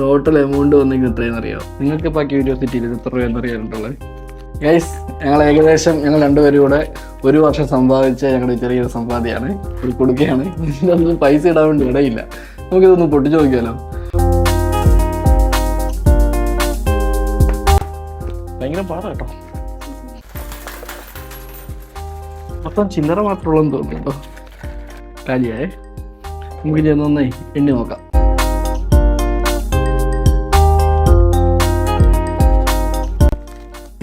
Total amount വന്നിരിക്കുന്നത് എത്രയെന്ന് അറിയാം? നിങ്ങൾക്ക് ഇപ്പോൾ ക്യൂരിയോസിറ്റിയിൽ ഇത് എത്ര രൂപയെന്ന് അറിയാനുള്ളത്? ഗൈസ്, ഞങ്ങൾ രണ്ടുപേരും കൂടെ ഒരു വർഷം സമ്പാദിച്ച ഞങ്ങളുടെ ചെറിയൊരു സമ്പാദ്യമാണ്, ഒരു കൊടുക്കുകയാണ്. ഇതൊന്നും പൈസ ഇടാൻ വേണ്ടി ഇടയില്ല. നമുക്കിതൊന്ന് പൊട്ടിച്ചു നോക്കിയാലോ? ഭയങ്കര പാടാട്ടോ. മൊത്തം ചില്ലറ മാത്രമുള്ളതെന്ന് തോന്നുന്നു കേട്ടോ. കാലിയായേ. നമുക്ക് ചെന്നൊന്നേ എണ്ണി നോക്കാം.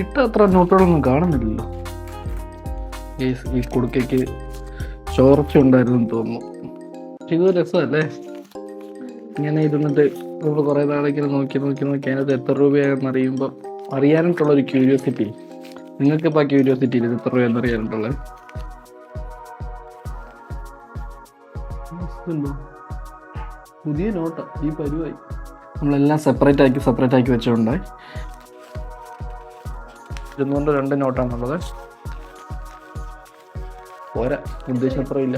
ഇട്ട അത്ര നോട്ടുകളൊന്നും കാണുന്നില്ലല്ലോ. ഈ കുടുക്കയ്ക്ക് ചോർച്ച ഉണ്ടായിരുന്നു തോന്നുന്നു. പക്ഷെ ഇതൊരു രസമല്ലേ, ഇങ്ങനെ ഇരുന്നിട്ട് നമ്മൾ കുറേ നാളേക്ക് നോക്കി അതിനകത്ത് എത്ര രൂപയാണെന്ന് അറിയാനായിട്ടുള്ളൊരു ക്യൂരിയോസിറ്റി. നിങ്ങൾക്കിപ്പോൾ ആ ക്യൂരിയോസിറ്റി ഇത് എത്ര രൂപയെന്ന് അറിയാനായിട്ടുള്ളത്? പുതിയ നോട്ടാ ഈ പരിവായി. നമ്മളെല്ലാം സെപ്പറേറ്റ് ആക്കി വെച്ചിട്ടുണ്ടായി. 202 നോട്ടാണുള്ളത്. പോരാ, ഉദ്ദേശം അത്ര ഇല്ല.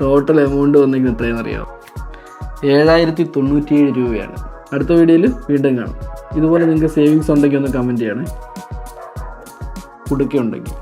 ടോട്ടൽ എമൗണ്ട് വന്നിരിക്കുന്നത് എത്രയെന്ന് അറിയാം? 7097 രൂപയാണ്. അടുത്ത വീഡിയോയിൽ വീണ്ടും കാണാം. ഇതുപോലെ നിങ്ങൾക്ക് സേവിങ്സ് ഉണ്ടെങ്കിൽ ഒന്ന് കമൻറ്റ് ചെയ്യണേ, കുടുക്കുണ്ടെങ്കിൽ.